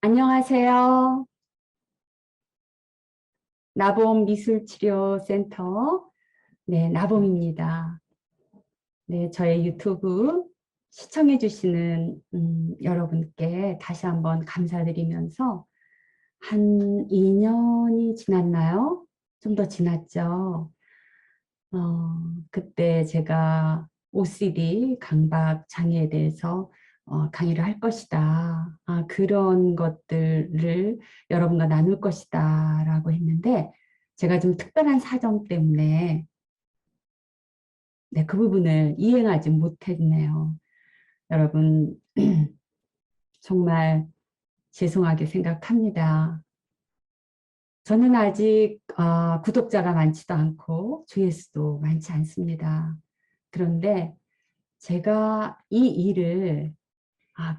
안녕하세요. 나봄 미술치료센터, 네, 나봄입니다. 네, 저의 유튜브 시청해 주시는 여러분께 다시 한번 감사드리면서 한 2년이 지났나요? 좀 더 지났죠. 그때 제가 OCD 강박 장애에 대해서 강의를 할 것이다. 그런 것들을 여러분과 나눌 것이다 라고 했는데 제가 좀 특별한 사정 때문에 네, 그 부분을 이행하지 못했네요. 여러분 정말 죄송하게 생각합니다. 저는 아직 구독자가 많지도 않고 조회수도 많지 않습니다. 그런데 제가 이 일을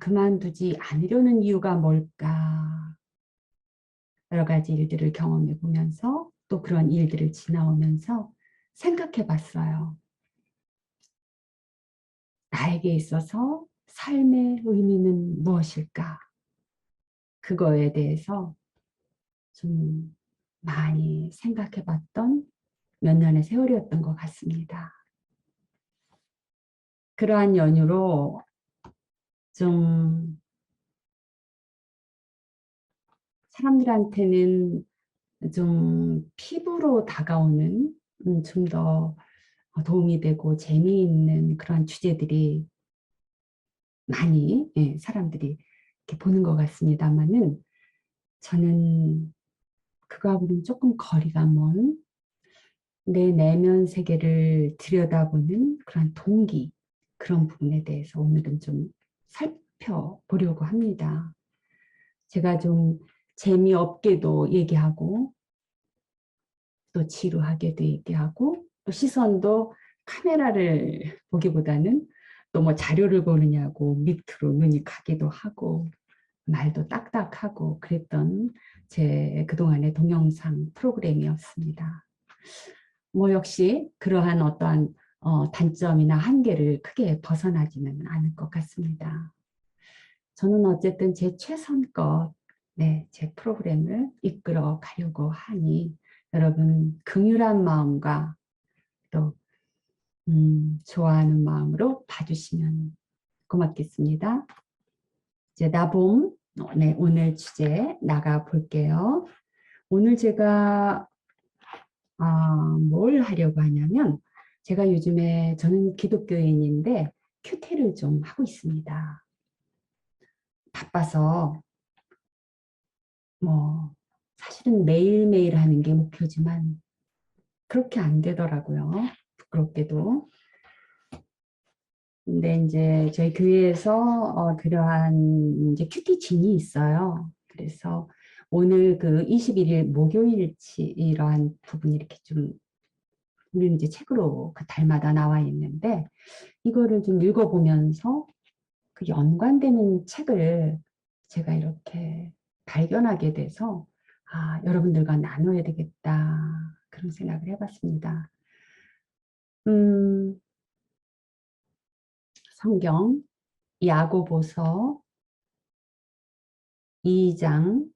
그만두지 않으려는 이유가 뭘까? 여러 가지 일들을 경험해 보면서 또 그런 일들을 지나오면서 생각해 봤어요. 나에게 있어서 삶의 의미는 무엇일까? 그거에 대해서 좀 많이 생각해 봤던 몇 년의 세월이었던 것 같습니다. 그러한 연유로 좀 사람들한테는 좀 피부로 다가오는 좀 더 도움이 되고 재미있는 그런 주제들이 많이 사람들이 이렇게 보는 것 같습니다만은 저는 그거하고는 조금 거리가 먼 내 내면 세계를 들여다보는 그런 동기 그런 부분에 대해서 오늘은 좀 살펴보려고 합니다. 제가 좀 재미없게도 얘기하고 또 지루하게도 얘기하고 또 시선도 카메라를 보기보다는 또 뭐 자료를 보느냐고 밑으로 눈이 가기도 하고 말도 딱딱하고 그랬던 제 그동안의 동영상 프로그램이었습니다. 뭐 역시 그러한 어떠한 단점이나 한계를 크게 벗어나지는 않을 것 같습니다. 저는 어쨌든 제 최선껏 네, 제 프로그램을 이끌어 가려고 하니 여러분 긍휼한 마음과 또 좋아하는 마음으로 봐주시면 고맙겠습니다. 이제 나봄 네, 오늘 주제 나가 볼게요. 오늘 제가 뭘 하려고 하냐면 제가 요즘에 저는 기독교인인데 큐티를 좀 하고 있습니다. 바빠서 뭐 사실은 매일매일 하는 게 목표지만 그렇게 안 되더라고요. 부끄럽게도. 근데 이제 저희 교회에서 그러한 이제 큐티진이 있어요. 그래서 오늘 그 21일 목요일치 이러한 부분이 이렇게 좀 우리는 이제 책으로 그 달마다 나와 있는데 이거를 좀 읽어보면서 그 연관되는 책을 제가 이렇게 발견하게 돼서 여러분들과 나눠야 되겠다 그런 생각을 해봤습니다. 음, 성경 야고보서 2장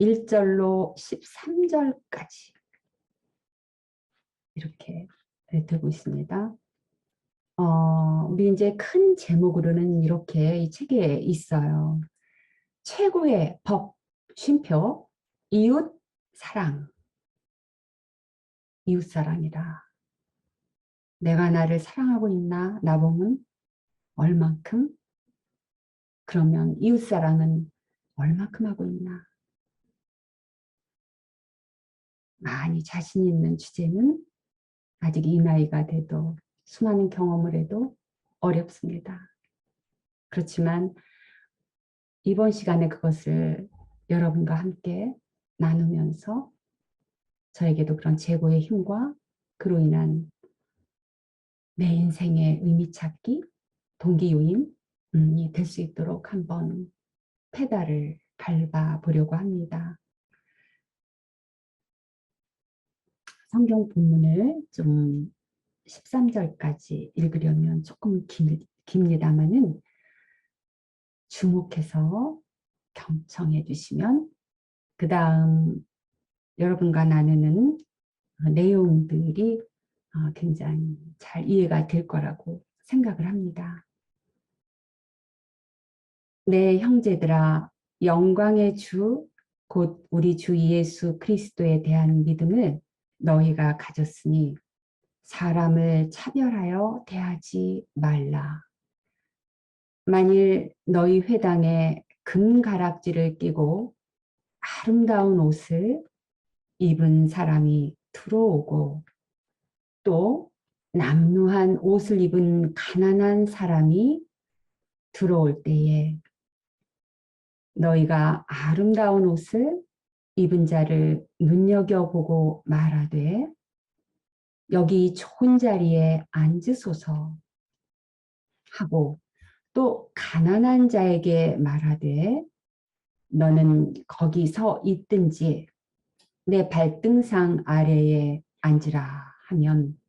1절로 13절까지 이렇게 되고 있습니다. 우리 이제 큰 제목으로는 이렇게 이 책에 있어요. 최고의 법, 쉼표, 이웃 사랑, 이웃 사랑이라. 내가 나를 사랑하고 있나? 나봄은 얼만큼? 그러면 이웃 사랑은 얼만큼 하고 있나? 많이 자신 있는 주제는 아직 이 나이가 돼도 수많은 경험을 해도 어렵습니다. 그렇지만 이번 시간에 그것을 여러분과 함께 나누면서 저에게도 그런 최고의 힘과 그로 인한 내 인생의 의미 찾기, 동기요인이 될 수 있도록 한번 페달을 밟아 보려고 합니다. 성경 본문을 좀 13절까지 읽으려면 조금 깁니다만은 주목해서 경청해 주시면 그 다음 여러분과 나누는 내용들이 굉장히 잘 이해가 될 거라고 생각을 합니다. 네, 형제들아, 영광의 주, 곧 우리 주 예수 그리스도에 대한 믿음을 너희가 가졌으니 사람을 차별하여 대하지 말라. 만일 너희 회당에 금가락지를 끼고 아름다운 옷을 입은 사람이 들어오고 또 남루한 옷을 입은 가난한 사람이 들어올 때에 너희가 아름다운 옷을 입은 자를 눈여겨보고 말하되 여기 좋은 자리에 앉으소서 하고 또 가난한 자에게 말하되 너는 거기 서 있든지 내 발등상 아래에 앉으라 하면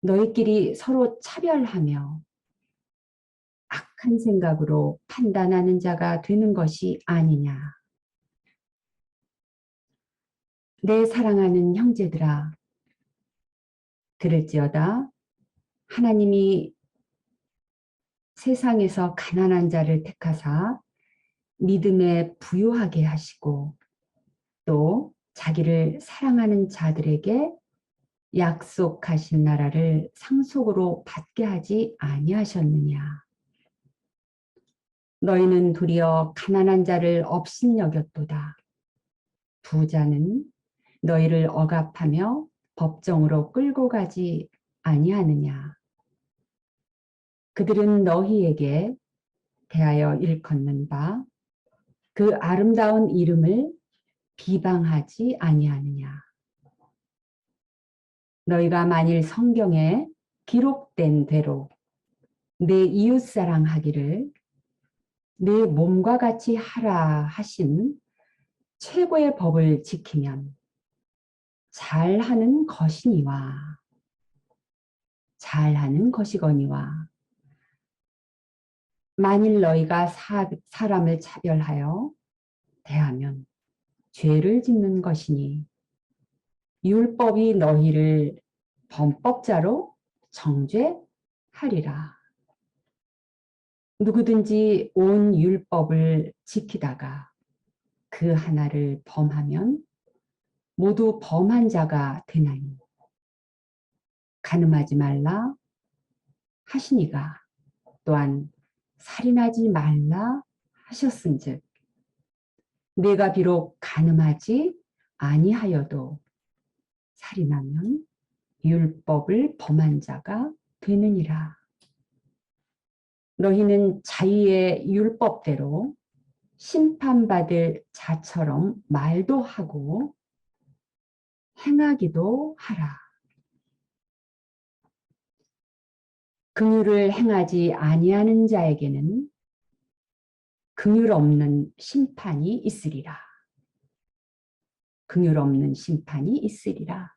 너희끼리 서로 차별하며 악한 생각으로 판단하는 자가 되는 것이 아니냐. 내 사랑하는 형제들아, 들을지어다. 하나님이 세상에서 가난한 자를 택하사 믿음에 부유하게 하시고 또 자기를 사랑하는 자들에게 약속하신 나라를 상속으로 받게 하지 아니하셨느냐. 너희는 도리어 가난한 자를 업신여겼도다. 부자는 너희를 억압하며 법정으로 끌고 가지 아니하느냐. 그들은 너희에게 대하여 일컫는 바 그 아름다운 이름을 비방하지 아니하느냐. 너희가 만일 성경에 기록된 대로 내 이웃사랑하기를 내 몸과 같이 하라 하신 최고의 법을 지키면 잘하는 것이거니와 만일 너희가 사람을 차별하여 대하면 죄를 짓는 것이니 율법이 너희를 범법자로 정죄하리라. 누구든지 온 율법을 지키다가 그 하나를 범하면 모두 범한 자가 되나니 간음하지 말라 하시니가 또한 살인하지 말라 하셨은즉 내가 비록 간음하지 아니하여도 살인하면 율법을 범한 자가 되느니라. 너희는 자기의 율법대로 심판받을 자처럼 말도 하고 행하기도 하라. 긍휼을 행하지 아니하는 자에게는 긍휼 없는 심판이 있으리라. 긍휼 없는 심판이 있으리라.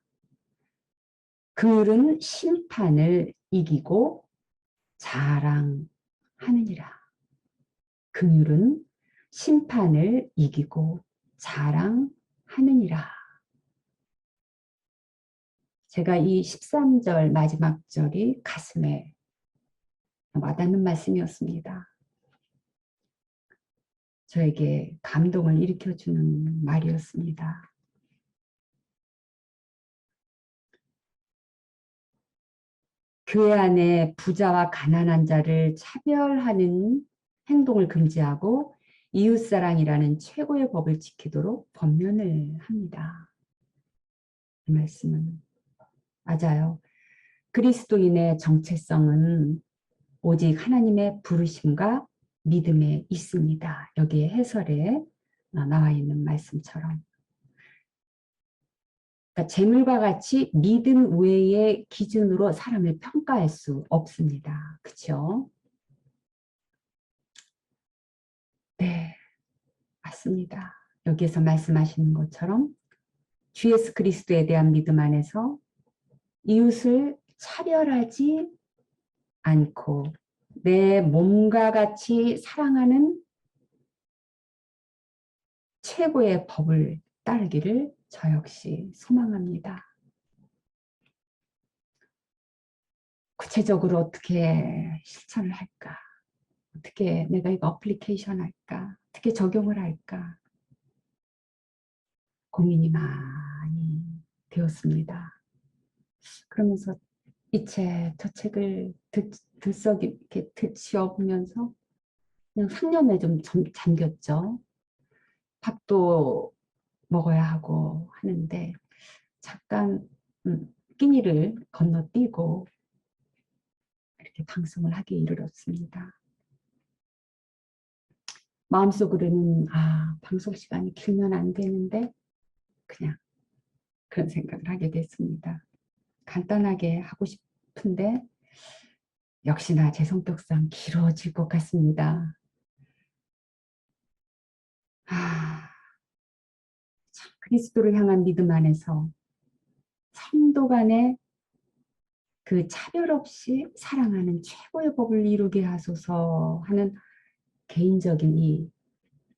긍휼은 심판을 이기고 자랑하느니라. 긍휼은 심판을 이기고 자랑하느니라. 제가 이 13절 마지막 절이 가슴에 와닿는 말씀이었습니다. 저에게 감동을 일으켜주는 말이었습니다. 교회 안에 부자와 가난한 자를 차별하는 행동을 금지하고 이웃사랑이라는 최고의 법을 지키도록 권면을 합니다. 이 말씀은 맞아요. 그리스도인의 정체성은 오직 하나님의 부르심과 믿음에 있습니다. 여기에 해설에 나와 있는 말씀처럼. 그러니까 재물과 같이 믿음 외의 기준으로 사람을 평가할 수 없습니다. 그렇죠? 네, 맞습니다. 여기에서 말씀하시는 것처럼 주 예수 그리스도에 대한 믿음 안에서 이웃을 차별하지 않고 내 몸과 같이 사랑하는 최고의 법을 따르기를 저 역시 소망합니다. 구체적으로 어떻게 실천을 할까? 어떻게 내가 이거 어플리케이션 할까? 어떻게 적용을 할까? 고민이 많이 되었습니다. 그러면서 이 책, 저 책을 들썩 이렇게 지어보면서 그냥 상념에 좀 잠겼죠. 밥도 먹어야 하고 하는데 잠깐 끼니를 건너뛰고 이렇게 방송을 하기에 이르렀습니다. 마음속으로는 방송 시간이 길면 안 되는데 그냥 그런 생각을 하게 됐습니다. 간단하게 하고 싶은데 역시나 제 성격상 길어질 것 같습니다. 참 그리스도를 향한 믿음 안에서 성도 간에 그 차별 없이 사랑하는 최고의 법을 이루게 하소서 하는 개인적인 이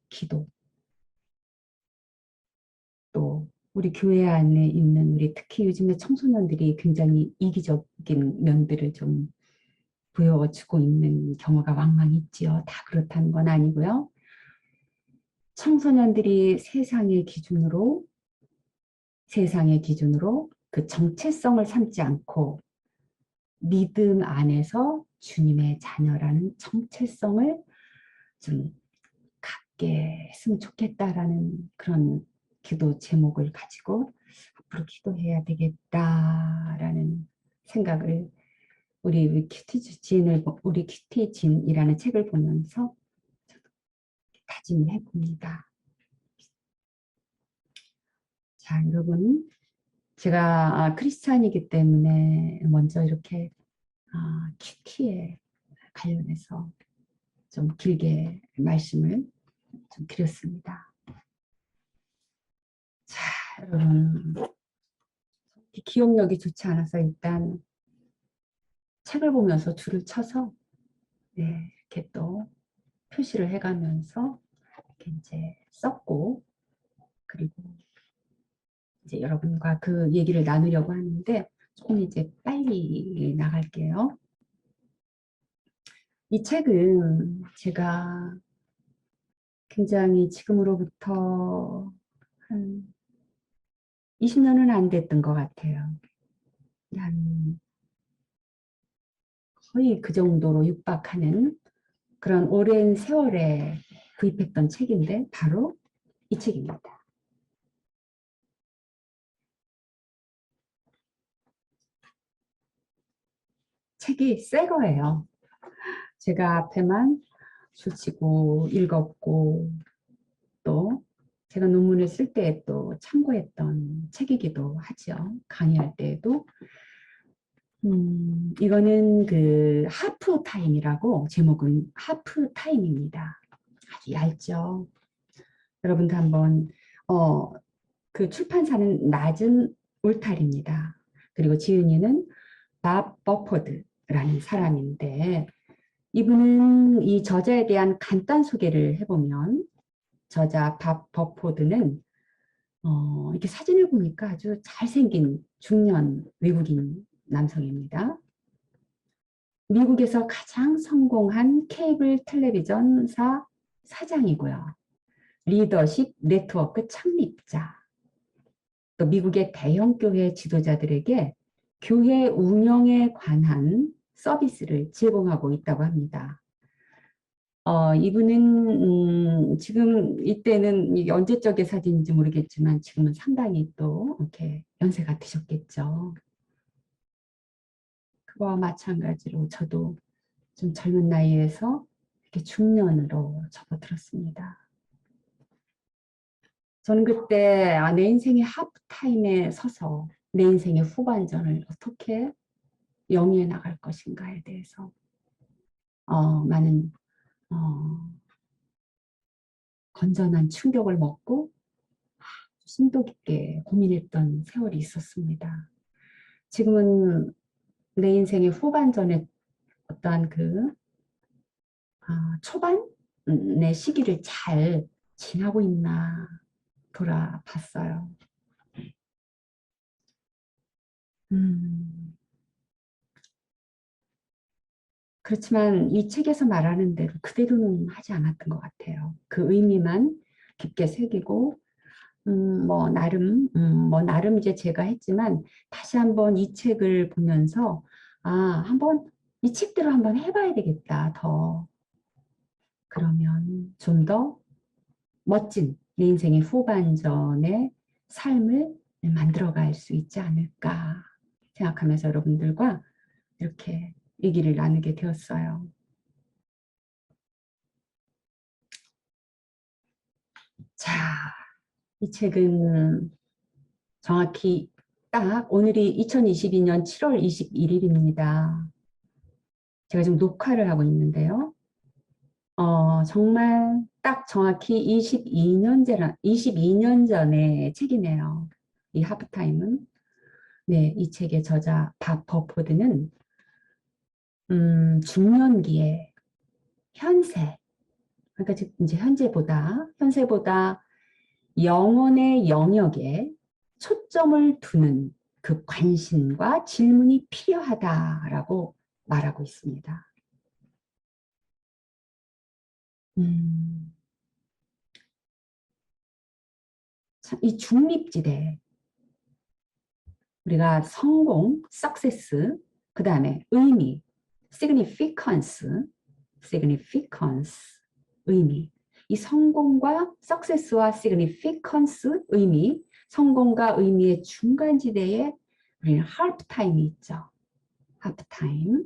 기도, 또 우리 교회 안에 있는 우리 특히 요즘에 청소년들이 굉장히 이기적인 면들을 좀 보여주고 있는 경우가 왕왕 있지요. 다 그렇다는 건 아니고요. 청소년들이 세상의 기준으로 그 정체성을 삼지 않고 믿음 안에서 주님의 자녀라는 정체성을 좀 갖게 했으면 좋겠다라는 그런 기도 제목을 가지고 앞으로 기도해야 되겠다라는 생각을 우리 큐티 진이라는 책을 보면서 다짐을 해봅니다. 자, 여러분, 제가 크리스찬이기 때문에 먼저 이렇게 큐티에 관련해서 좀 길게 말씀을 좀 드렸습니다. 자, 여러분, 기억력이 좋지 않아서 일단 책을 보면서 줄을 쳐서 이렇게 또 표시를 해가면서 이렇게 이제 썼고, 그리고 이제 여러분과 그 얘기를 나누려고 하는데 조금 이제 빨리 나갈게요. 이 책은 제가 굉장히 지금으로부터 한 20년은 안 됐던 것 같아요. 한 거의 그 정도로 육박하는 그런 오랜 세월에 구입했던 책인데 바로 이 책입니다. 책이 새 거예요. 제가 앞에만 수치고 읽었고 또 제가 논문을 쓸 때 또 참고했던 책이기도 하죠. 강의할 때에도. 이거는 그 하프 타임이라고, 제목은 하프 타임입니다. 아주 얇죠. 여러분도 한번 그 출판사는 낮은 울타리입니다. 그리고 지은이는 밥 버퍼드라는 사람인데 이분은 이 저자에 대한 간단 소개를 해보면 저자 밥 버퍼드는 이렇게 사진을 보니까 아주 잘생긴 중년 외국인 남성입니다. 미국에서 가장 성공한 케이블 텔레비전사 사장이고요. 리더십 네트워크 창립자. 또 미국의 대형 교회 지도자들에게 교회 운영에 관한 서비스를 제공하고 있다고 합니다. 이분은 지금 이때는 이게 언제적의 사진인지 모르겠지만 지금은 상당히 또 이렇게 연세가 드셨겠죠. 그거와 마찬가지로 저도 좀 젊은 나이에서 이렇게 중년으로 접어들었습니다. 저는 그때 내 인생의 하프타임에 서서 내 인생의 후반전을 어떻게 영위해 나갈 것인가에 대해서 많은 건전한 충격을 먹고 심도 깊게 고민했던 세월이 있었습니다. 지금은 내 인생의 후반전에 어떠한 그 초반의 시기를 잘 지나고 있나 돌아봤어요. 음, 그렇지만 이 책에서 말하는 대로 그대로는 하지 않았던 것 같아요. 그 의미만 깊게 새기고, 뭐 나름 이제 제가 했지만 다시 한번 이 책을 보면서 한번 이 책대로 한번 해봐야 되겠다. 더 그러면 좀 더 멋진 내 인생의 후반전의 삶을 만들어갈 수 있지 않을까 생각하면서 여러분들과 이렇게 얘기를 나누게 되었어요. 자, 이 책은 정확히 딱 오늘이 2022년 7월 21일입니다. 제가 지금 녹화를 하고 있는데요. 정말 딱 정확히 22년 전의 책이네요. 이 하프타임은. 네, 이 책의 저자 밥 버포드는 중년기에 현세, 그러니까 즉 이제 현세보다 영혼의 영역에 초점을 두는 그 관심과 질문이 필요하다라고 말하고 있습니다. 음, 이 중립지대, 우리가 성공, success, 그 다음에 의미, significance, 의미. 이 성공과 success와 significance, 의미, 성공과 의미의 중간지대에 우리는 half-time이 있죠. half-time.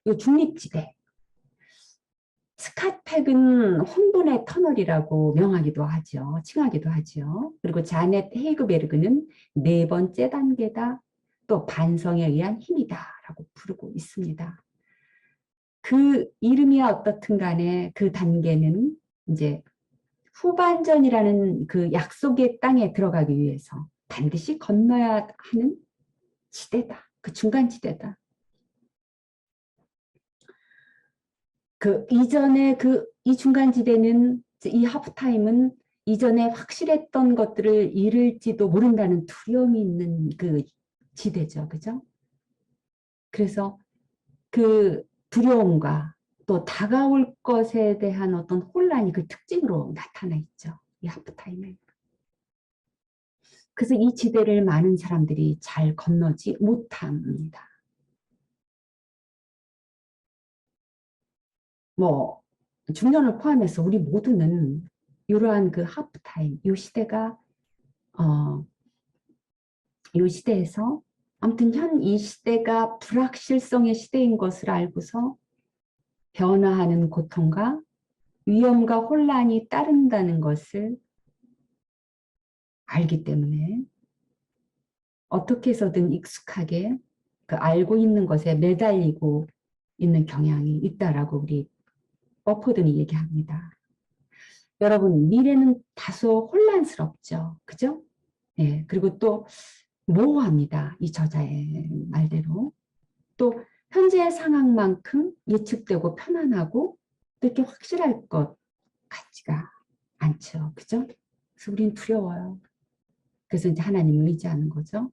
이 중립지대. 스캇팩은 혼돈의 터널이라고 명하기도 하죠. 칭하기도 하죠. 그리고 자넷 헤이그베르그는 네 번째 단계다. 또 반성에 의한 힘이다라고 부르고 있습니다. 그 이름이야 어떻든 간에 그 단계는 이제 후반전이라는 그 약속의 땅에 들어가기 위해서 반드시 건너야 하는 지대다. 그 중간 지대다. 그 이전에 이 중간 지대는 이 하프타임은 이전에 확실했던 것들을 잃을지도 모른다는 두려움이 있는 그 지대죠. 그죠? 그래서 그 두려움과 또 다가올 것에 대한 어떤 혼란이 그 특징으로 나타나 있죠. 이 하프타임에. 그래서 이 지대를 많은 사람들이 잘 건너지 못합니다. 뭐 중년을 포함해서 우리 모두는 이러한 그 하프타임, 이 시대가 이 시대에서 아무튼 현 이 시대가 불확실성의 시대인 것을 알고서 변화하는 고통과 위험과 혼란이 따른다는 것을 알기 때문에 어떻게 해서든 익숙하게 그 알고 있는 것에 매달리고 있는 경향이 있다라고 우리 버포든이 얘기합니다. 여러분, 미래는 다소 혼란스럽죠. 그죠? 예, 그리고 또 모호합니다. 이 저자의 말대로. 또 현재의 상황만큼 예측되고 편안하고 또 이렇게 확실할 것 같지가 않죠. 그죠? 그래서 우린 두려워요. 그래서 이제 하나님을 의지하는 거죠.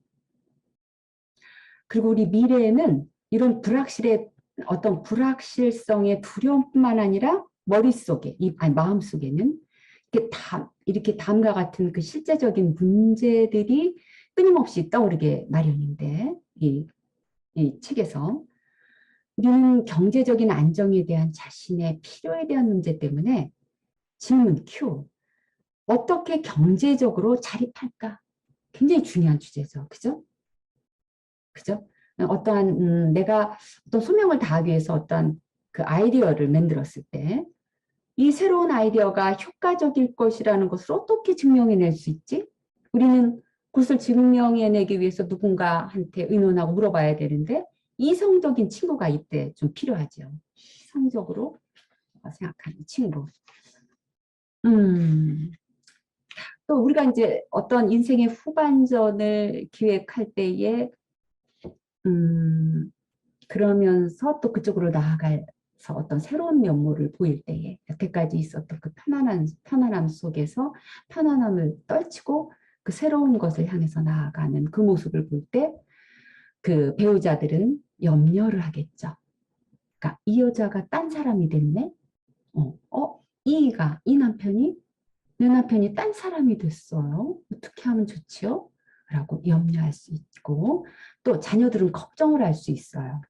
그리고 우리 미래에는 이런 어떤 불확실성의 두려움뿐만 아니라 머릿속에, 마음속에는 이렇게 다음과 같은 그 실제적인 문제들이 끊임없이 떠오르게 마련인데, 이 책에서 우리는 경제적인 안정에 대한 자신의 필요에 대한 문제 때문에 질문 Q, 어떻게 경제적으로 자립할까? 굉장히 중요한 주제죠. 그죠? 그죠? 내가 어떤 소명을 다하기 위해서 어떤 그 아이디어를 만들었을 때, 이 새로운 아이디어가 효과적일 것이라는 것을 어떻게 증명해낼 수 있지? 우리는 그것을 증명해내기 위해서 누군가한테 의논하고 물어봐야 되는데, 이성적인 친구가 이때 좀 필요하죠. 이성적으로 생각하는 친구. 음, 또 우리가 이제 어떤 인생의 후반전을 기획할 때에, 그러면서 또 그쪽으로 나아가서 어떤 새로운 면모를 보일 때에 여태까지 있었던 그 편안함 속에서 편안함을 떨치고 그 새로운 것을 향해서 나아가는 그 모습을 볼 때 그 배우자들은 염려를 하겠죠. 그러니까 이 여자가 딴 사람이 됐네? 이 남편이 내 남편이 딴 사람이 됐어요. 어떻게 하면 좋지요? 라고 염려할 수 있고 또 자녀들은 걱정을 할 수 있어요.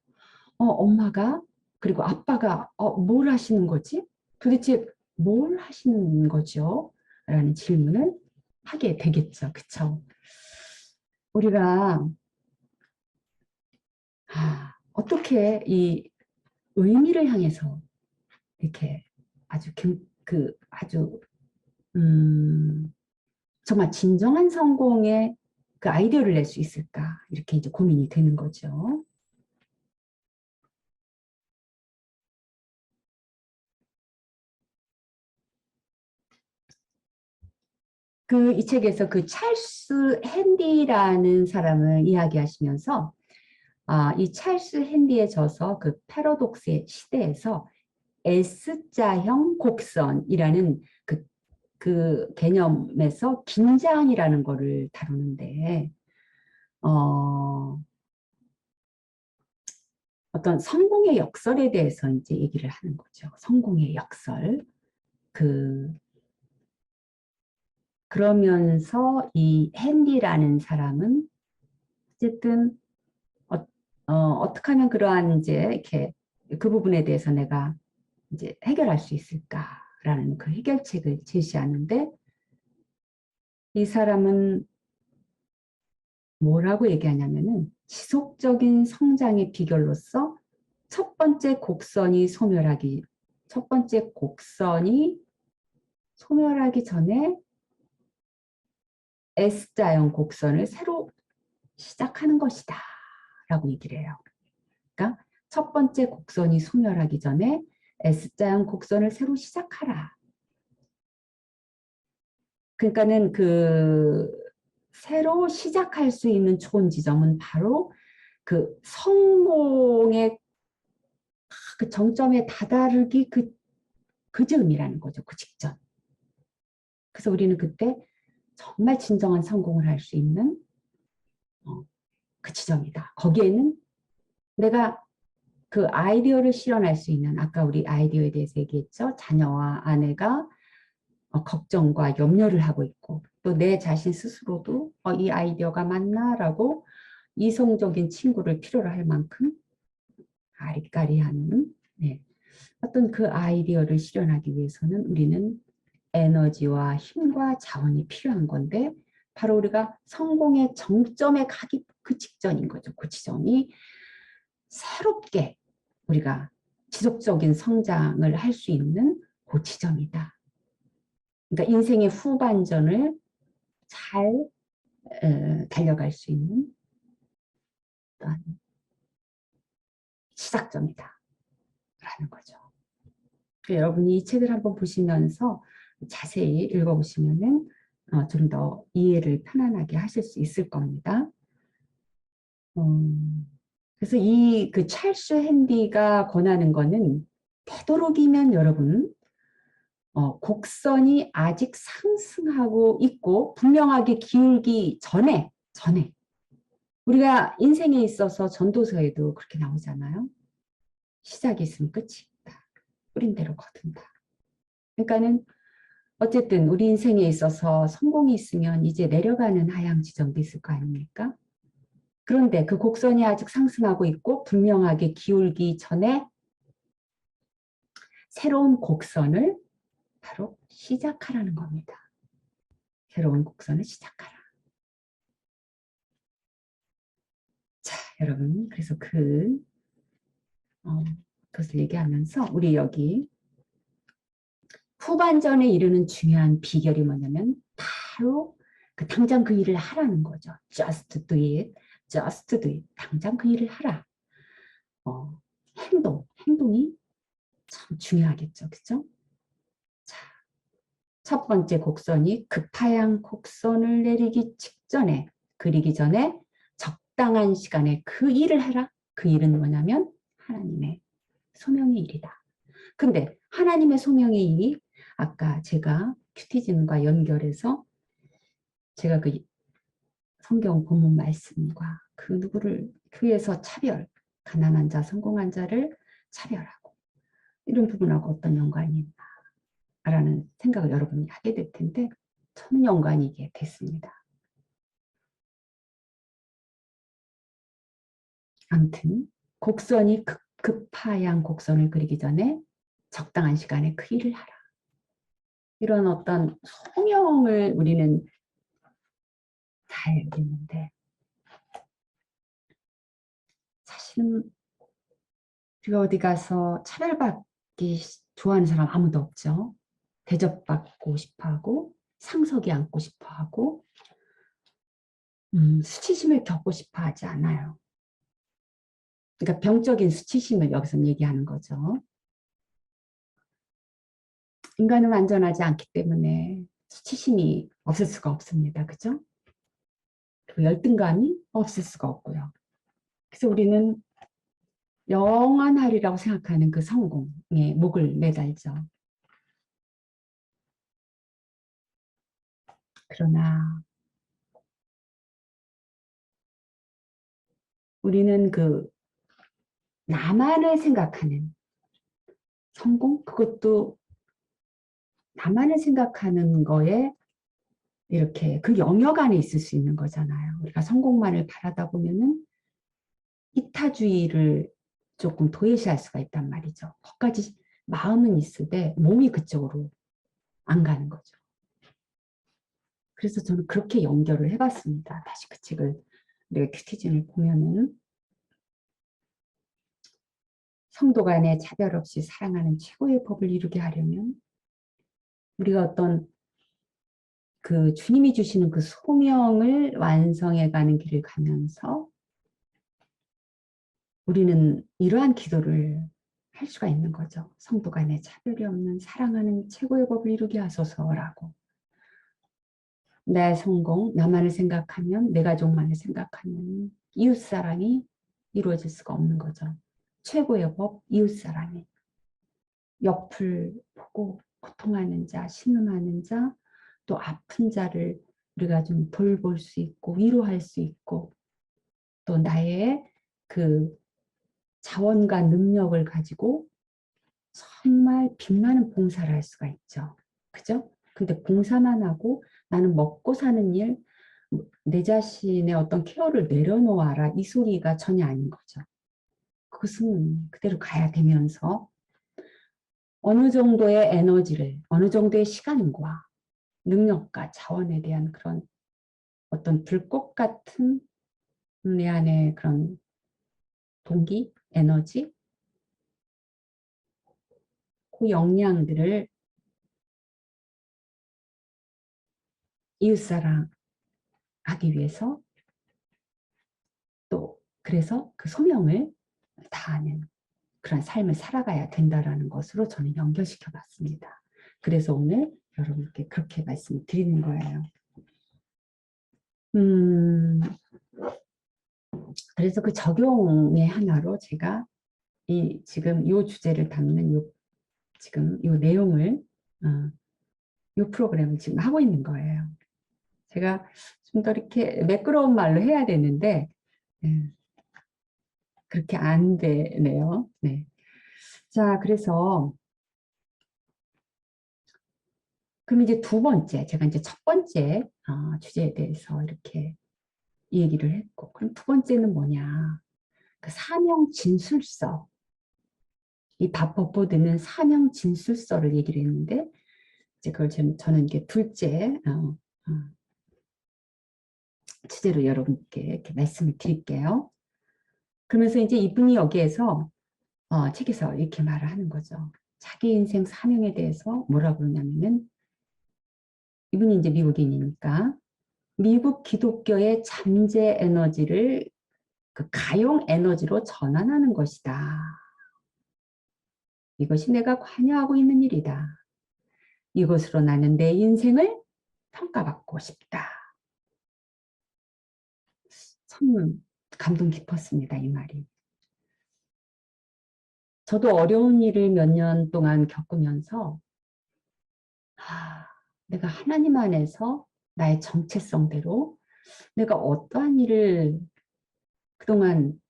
엄마가 그리고 아빠가 뭘 하시는 거지? 도대체 뭘 하시는 거죠? 라는 질문을 하게 되겠죠. 그쵸? 우리가 어떻게 이 의미를 향해서 이렇게 아주 아주 정말 진정한 성공의 그 아이디어를 낼 수 있을까? 이렇게 이제 고민이 되는 거죠. 이 책에서 그 찰스 핸디라는 사람을 이야기하시면서 이 찰스 핸디의 저서 그 패러독스의 시대에서 S자형 곡선이라는 그 개념에서 긴장이라는 거를 다루는데 어떤 성공의 역설에 대해서 이제 얘기를 하는 거죠. 성공의 역설. 그러면서 이 핸디라는 사람은 어쨌든 어떻게 하면 그러한 이제 이렇게 그 부분에 대해서 내가 이제 해결할 수 있을까라는 그 해결책을 제시하는데 이 사람은 뭐라고 얘기하냐면은 지속적인 성장의 비결로서 첫 번째 곡선이 소멸하기 전에 S자형 곡선을 새로 시작하는 것이다 라고 얘기를 해요. 그러니까 첫 번째 곡선이 소멸하기 전에 S자형 곡선을 새로 시작하라. 그러니까는 새로 시작할 수 있는 좋은 지점은 바로 그 성공의 그 정점에 다다르기 그 즈음이라는 거죠. 그 직전. 그래서 우리는 그때 정말 진정한 성공을 할 수 있는 그 지점이다. 거기에는 내가 그 아이디어를 실현할 수 있는 아까 우리 아이디어에 대해서 얘기했죠. 자녀와 아내가 걱정과 염려를 하고 있고 또 내 자신 스스로도 이 아이디어가 맞나라고 이성적인 친구를 필요로 할 만큼 아리까리한 어떤 그 아이디어를 실현하기 위해서는 우리는 에너지와 힘과 자원이 필요한 건데 바로 우리가 성공의 정점에 가기 그 직전인 거죠. 그 지점이 새롭게 우리가 지속적인 성장을 할 수 있는 그 지점이다. 그러니까 인생의 후반전을 잘 달려갈 수 있는 시작점이다. 라는 거죠. 여러분이 이 책을 한번 보시면서 자세히 읽어보시면은 좀 더 이해를 편안하게 하실 수 있을 겁니다. 그래서 그 찰스 핸디가 권하는 거는 되도록이면 여러분 곡선이 아직 상승하고 있고 분명하게 기울기 전에 우리가 인생에 있어서 전도서에도 그렇게 나오잖아요. 시작이 있으면 끝이 있다. 뿌린 대로 거둔다. 그러니까는 어쨌든 우리 인생에 있어서 성공이 있으면 이제 내려가는 하향 지점도 있을 거 아닙니까? 그런데 그 곡선이 아직 상승하고 있고 분명하게 기울기 전에 새로운 곡선을 바로 시작하라는 겁니다. 새로운 곡선을 시작하라. 자, 여러분, 그래서 그것을 얘기하면서 우리 여기 후반전에 이르는 중요한 비결이 뭐냐면 바로 당장 그 일을 하라는 거죠. Just do it. Just do it. 당장 그 일을 하라. 행동이 참 중요하겠죠. 그죠? 자, 첫 번째 곡선이 급하양 곡선을 그리기 전에 적당한 시간에 그 일을 해라. 그 일은 뭐냐면 하나님의 소명의 일이다. 근데 하나님의 소명의 이 아까 제가 큐티즘과 연결해서 제가 그 성경 본문 말씀과 그 누구를 교회에서 차별, 가난한 자, 성공한 자를 차별하고 이런 부분하고 어떤 연관이 있나라는 생각을 여러분이 하게 될 텐데 저는 연관이 이게 됐습니다. 아무튼 곡선이 급하양 곡선을 그리기 전에 적당한 시간에 그 일을 하라. 이런 어떤 소명을 우리는 잘 알겠는데 사실은 우리가 어디 가서 차별받기 좋아하는 사람 아무도 없죠. 대접받고 싶어하고 상석에 앉고 싶어하고 수치심을 겪고 싶어하지 않아요. 그러니까 병적인 수치심을 여기서 얘기하는 거죠. 인간은 완전하지 않기 때문에 수치심이 없을 수가 없습니다. 그죠? 그 열등감이 없을 수가 없고요. 그래서 우리는 영원하리라고 생각하는 그 성공에 목을 매달죠. 그러나 우리는 그 나만을 생각하는 성공? 그것도 나만을 생각하는 거에 이렇게 그 영역 안에 있을 수 있는 거잖아요. 우리가 성공만을 바라다 보면은 이타주의를 조금 도외시할 수가 있단 말이죠. 거기까지 마음은 있으되 몸이 그쪽으로 안 가는 거죠. 그래서 저는 그렇게 연결을 해봤습니다. 다시 그 책을 우리가 큐티즌을 보면은 성도 간에 차별 없이 사랑하는 최고의 법을 이루게 하려면 우리가 어떤 그 주님이 주시는 그 소명을 완성해가는 길을 가면서 우리는 이러한 기도를 할 수가 있는 거죠. 성도 간에 차별이 없는 사랑하는 최고의 법을 이루게 하소서라고. 내 성공, 나만을 생각하면, 내 가족만을 생각하면 이웃사랑이 이루어질 수가 없는 거죠. 최고의 법, 이웃사랑이. 옆을 보고 고통하는 자, 신음하는 자, 또 아픈 자를 우리가 좀 돌볼 수 있고 위로할 수 있고 또 나의 그 자원과 능력을 가지고 정말 빛나는 봉사를 할 수가 있죠. 그죠? 근데 봉사만 하고 나는 먹고 사는 일, 내 자신의 어떤 케어를 내려놓아라 이 소리가 전혀 아닌 거죠. 그것은 그대로 가야 되면서 어느 정도의 에너지를, 어느 정도의 시간과 능력과 자원에 대한 그런 어떤 불꽃 같은 내 안에 그런 동기, 에너지, 그 역량들을 이웃사랑 하기 위해서 또 그래서 그 소명을 다하는 그런 삶을 살아가야 된다라는 것으로 저는 연결시켜 봤습니다. 그래서 오늘 여러분께 그렇게 말씀을 드리는 거예요. 그래서 그 적용의 하나로 제가 지금 이 주제를 담는 지금 이 내용을 이 프로그램을 지금 하고 있는 거예요. 제가 좀 더 이렇게 매끄러운 말로 해야 되는데 그렇게 안 되네요. 네. 자, 그래서 그럼 이제 두 번째, 제가 이제 첫 번째 주제에 대해서 이렇게 얘기를 했고, 그럼 두 번째는 뭐냐? 그 사명 진술서, 이 밥버퍼드는 사명 진술서를 얘기를 했는데, 이제 그걸 저는 이게 둘째 주제로 여러분께 이렇게 말씀을 드릴게요. 그러면서 이제 이분이 여기에서 책에서 이렇게 말을 하는 거죠. 자기 인생 사명에 대해서 뭐라고 그러냐면은 이분이 이제 미국인이니까 미국 기독교의 잠재 에너지를 그 가용 에너지로 전환하는 것이다. 이것이 내가 관여하고 있는 일이다. 이것으로 나는 내 인생을 평가받고 싶다. 참 감동 깊었습니다. 이 말이. 저도 어려운 일을 몇 년 동안 겪으면서 내가 하나님 안에서 나의 정체성대로 내가 어떠한 일을 그동안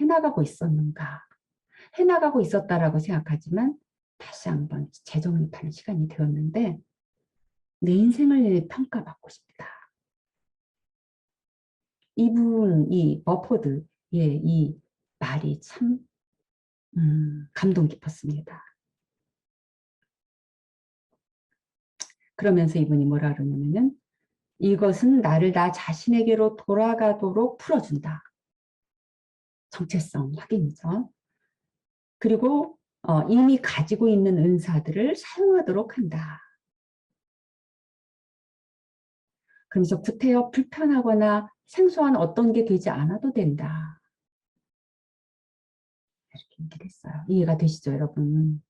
해나가고 있었는가, 해나가고 있었다라고 생각하지만 다시 한번 재정립하는 시간이 되었는데 내 인생을 평가받고 싶다. 이 머포드의 이 말이 참 감동 깊었습니다. 그러면서 이분이 뭐라 그러냐면은 이것은 나를 나 자신에게로 돌아가도록 풀어준다. 정체성 확인이죠. 그리고 이미 가지고 있는 은사들을 사용하도록 한다. 그러면서 구태여 불편하거나 생소한 어떤 게 되지 않아도 된다. 이렇게 얘기를 했어요. 이해가 되시죠, 여러분?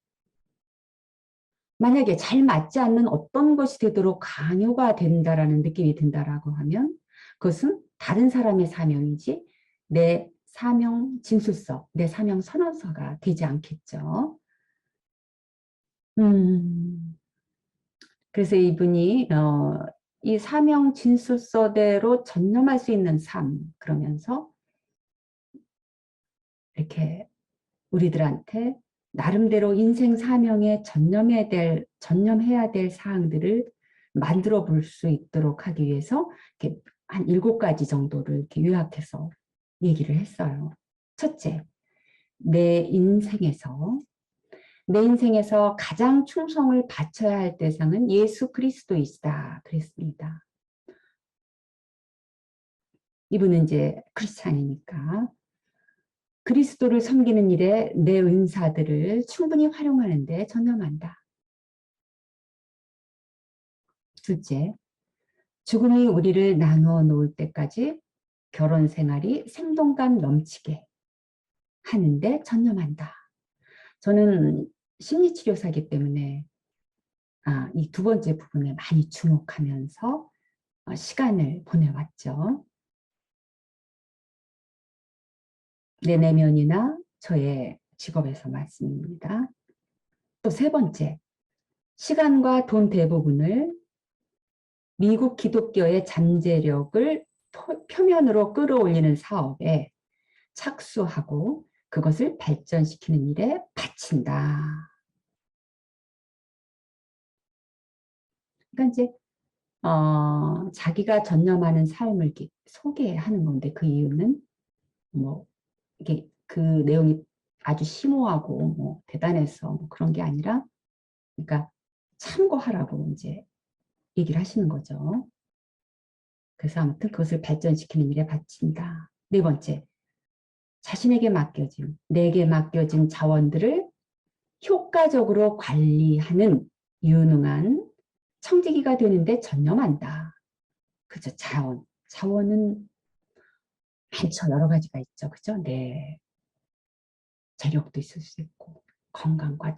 만약에 잘 맞지 않는 어떤 것이 되도록 강요가 된다라는 느낌이 든다라고 하면 그것은 다른 사람의 사명이지 내 사명 진술서, 내 사명 선언서가 되지 않겠죠. 그래서 이분이 이 사명 진술서대로 전념할 수 있는 삶 그러면서 이렇게 우리들한테 나름대로 인생 사명에 전념해야 될 사항들을 만들어 볼 수 있도록 하기 위해서 이렇게 한 7가지 정도를 이렇게 요약해서 얘기를 했어요. 첫째, 내 인생에서 가장 충성을 바쳐야 할 대상은 예수 그리스도이시다. 그랬습니다. 이분은 이제 크리스찬이니까 그리스도를 섬기는 일에 내 은사들을 충분히 활용하는데 전념한다. 둘째, 죽음이 우리를 나누어 놓을 때까지 결혼 생활이 생동감 넘치게 하는데 전념한다. 저는 심리치료사이기 때문에 이 2번째 부분에 많이 주목하면서 시간을 보내왔죠. 내 내면이나 저의 직업에서 말씀입니다. 또 3번째, 시간과 돈 대부분을 미국 기독교의 잠재력을 표면으로 끌어올리는 사업에 착수하고 그것을 발전시키는 일에 바친다. 그러니까 이제 자기가 전념하는 삶을 소개하는 건데 그 이유는 뭐 이게 그 내용이 아주 심오하고 뭐 대단해서 뭐 그런 게 아니라 그러니까 참고하라고 이제 얘기를 하시는 거죠. 그래서 아무튼 그것을 발전시키는 일에 바친다. 4번째, 내게 맡겨진 자원들을 효과적으로 관리하는 유능한 청지기가 되는데 전념한다. 그죠? 자원은 많죠. 여러 가지가 있죠. 그죠? 네. 재력도 있을 수 있고, 건강과